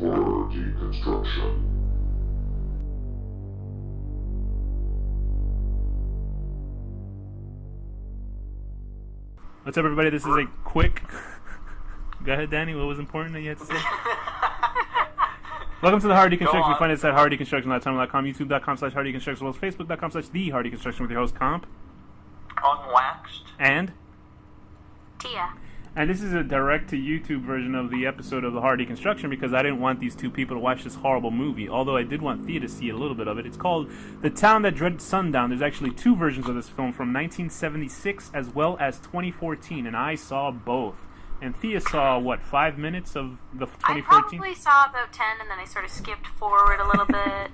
Horror Deconstruction. What's up, everybody? This is a quick... Go ahead, Danny. What was important that you had to say? Welcome to the Horror Deconstruction. You find us at horrordeconstruction.tumblr.com, youtube.com/horrordeconstruction, as well as facebook.com/thehorrordeconstruction with your host, Comp. Unwaxed. And? Thea. And this is a direct-to-YouTube version of the episode of the Horror Deconstruction because I didn't want these two people to watch this horrible movie, although I did want Thea to see a little bit of it. It's called The Town That Dreaded Sundown. There's actually two versions of this film from 1976 as well as 2014, and I saw both. And Thea saw, what, 5 minutes of the 2014? I probably saw about 10, and then I sort of skipped forward a little bit.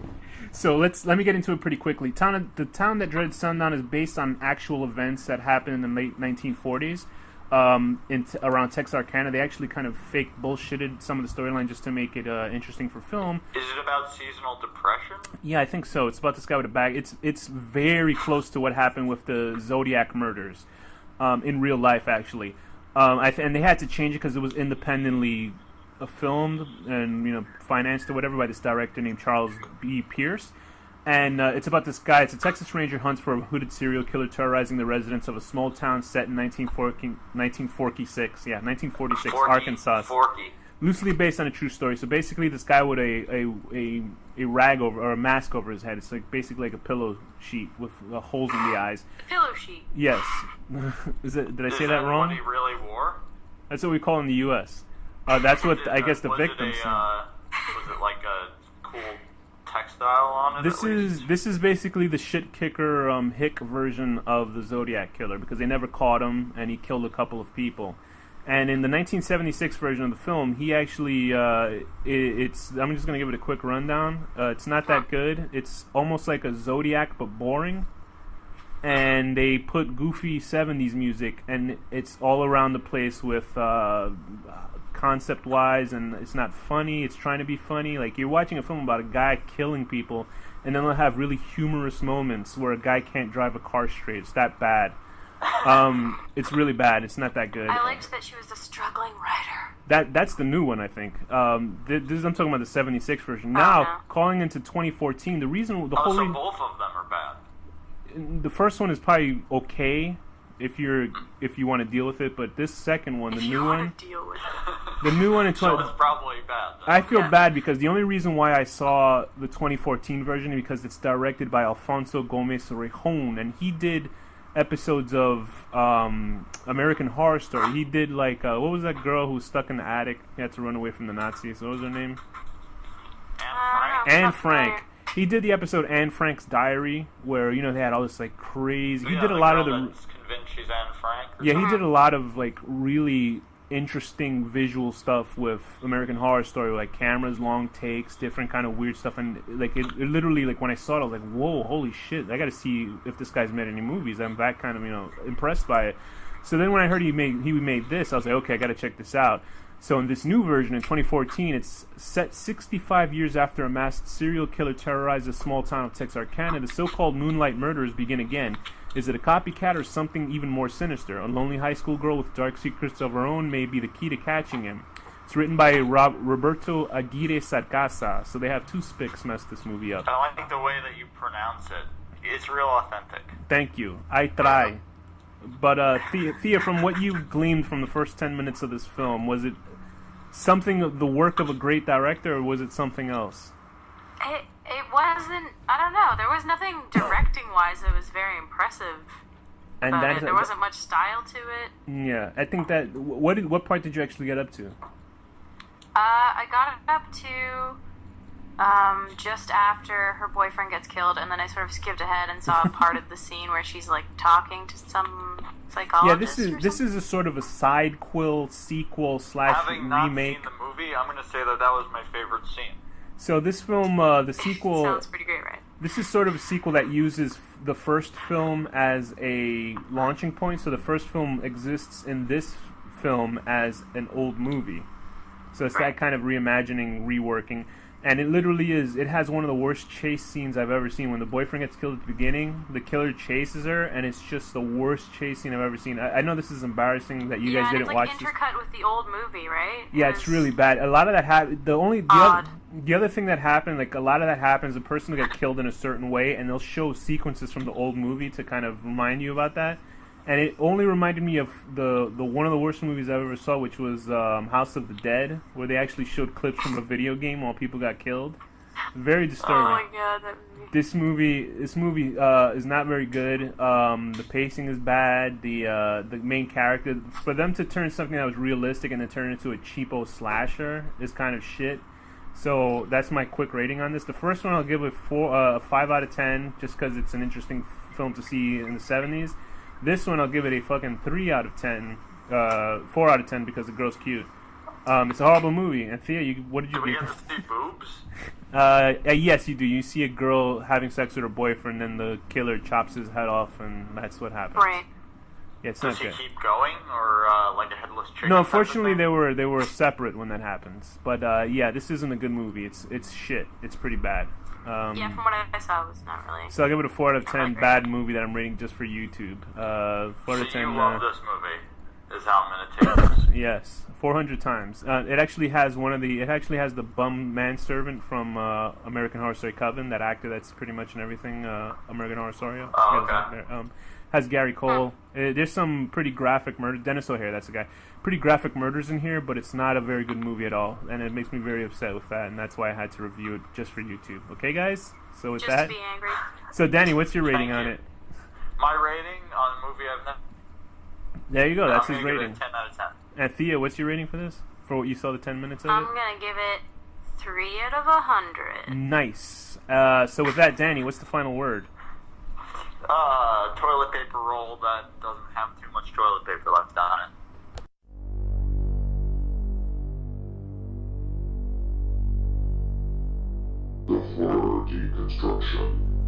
So let me get into it pretty quickly. The Town That Dreaded Sundown is based on actual events that happened in the late 1940s. Around Texarkana. They actually kind of fake bullshitted some of the storyline just to make it interesting for film. Is it about seasonal depression? Yeah, I think so. It's about this guy with a bag. It's very close to what happened with the Zodiac murders in real life, actually. And they had to change it because it was independently filmed and financed or whatever by this director named Charles B. Pierce. And it's about this guy. It's a Texas Ranger hunts for a hooded serial killer terrorizing the residents of a small town set in 1946. Yeah, 1946, Arkansas. Loosely based on a true story. So basically, this guy with a rag over or a mask over his head. It's like basically like a pillow sheet with holes in the eyes. Pillow sheet. Yes. Did I say that wrong? Is that what he really wore? That's what we call it in the U.S. That's what I guess the victims. Was it like a cool textile on it? This is basically the shit kicker hick version of the Zodiac killer because they never caught him and he killed a couple of people. And in the 1976 version of the film, he actually I'm just gonna give it a quick rundown. It's not that good. It's almost like a Zodiac but boring. And they put goofy 70s music, and it's all around the place with concept-wise, and it's not funny. It's trying to be funny. Like, you're watching a film about a guy killing people, and then they'll have really humorous moments where a guy can't drive a car straight. It's that bad. It's really bad. It's not that good. I liked that she was a struggling writer. That's the new one, I think. I'm talking about the 76 version. Now, calling into 2014, the whole so both of them are bad. The first one is probably okay if you want to deal with it, but this second one, the new one in So it's probably bad. I feel bad because the only reason why I saw the 2014 version is because it's directed by Alfonso Gomez Rejon, and he did episodes of American Horror Story. He did what was that girl who was stuck in the attic? He had to run away from the Nazis. What was her name? Anne Frank. He did the episode Anne Frank's Diary, where they had all this crazy. He did a lot of the. Convinced she's Anne Frank. Yeah, he did a lot of really interesting visual stuff with American Horror Story, like cameras, long takes, different kind of weird stuff, and it literally when I saw it, I was like, whoa, holy shit! I got to see if this guy's made any movies. I'm that kind of impressed by it. So then when I heard he made this, I was like, okay, I got to check this out. So in this new version, in 2014, it's set 65 years after a masked serial killer terrorized a small town of Texarkana. The so-called moonlight murderers begin again. Is it a copycat or something even more sinister? A lonely high school girl with dark secrets of her own may be the key to catching him. It's written by Roberto Aguirre Sarcasa. So they have two spics mess this movie up. I like the way that you pronounce it. It's real authentic. Thank you. I try. But Thea, from what you've gleaned from the first 10 minutes of this film, was it the work of a great director, or was it something else? It wasn't. I don't know. There was nothing directing-wise that was very impressive. And there wasn't much style to it. Yeah, I think that. What part did you actually get up to? I got it up to just after her boyfriend gets killed, and then I sort of skipped ahead and saw a part of the scene where she's talking to some psychologist. Yeah, this is a sort of a sequel / Having not remake. seen the movie, I'm going to say that was my favorite scene. So this film, the sequel sounds pretty great, right? This is sort of a sequel that uses the first film as a launching point. So the first film exists in this film as an old movie. So it's that kind of reimagining, reworking. And it literally is. It has one of the worst chase scenes I've ever seen. When the boyfriend gets killed at the beginning, the killer chases her, and it's just the worst chase scene I've ever seen. I know this is embarrassing that you guys didn't watch this. Yeah, it's like intercut with the old movie, right? Yeah, it's really bad. A lot of that happened. The other thing that happened, like a lot of that happens, the person will get killed in a certain way, and they'll show sequences from the old movie to kind of remind you about that. And it only reminded me of the one of the worst movies I ever saw, which was House of the Dead, where they actually showed clips from a video game while people got killed. Very disturbing. Oh my god, that movie. This movie is not very good. The pacing is bad. The main character, for them to turn something that was realistic and then turn it into a cheapo slasher is kind of shit. So that's my quick rating on this. The first one I'll give it 5 out of 10, just because it's an interesting film to see in the 70s. This one I'll give it a fucking 3 out of 10, 4 out of 10 because the girl's cute. It's a horrible movie. And Thea, what did you Do we give? get to see boobs? Yes, you do. You see a girl having sex with her boyfriend, and the killer chops his head off, and that's what happens. Right. Yeah, it's Does not he good. keep going, or like a headless chicken? No, type of unfortunately thing? they were separate when that happens. But yeah, this isn't a good movie. It's shit. It's pretty bad. Yeah, from what I saw, it was not really. So I'll give it a 4 out of 10. Okay. Bad movie that I'm rating just for YouTube. 4 out of 10. So you love this movie? Is how I'm gonna take this. Yes, 400 times. It actually has the bum manservant from American Horror Story Coven, that actor that's pretty much in everything American Horror Story. Oh, okay. Has Gary Cole. There's some pretty graphic murder. Dennis O'Hare, that's the guy. Pretty graphic murders in here, but it's not a very good movie at all, and it makes me very upset with that, and that's why I had to review it just for YouTube. Okay, guys? So with Just that, to be angry. so Danny, what's your rating Thank on you. it? My rating on a movie I've never. There you go. That's I'm his gonna rating. Give it a 10 out of 10. And Thea, what's your rating for this? For what you saw the 10 minutes of I'm it? gonna give it 3 out of 100. Nice. So with that, Danny, what's the final word? Toilet paper roll that doesn't have too much toilet paper left on it. The horror deconstruction.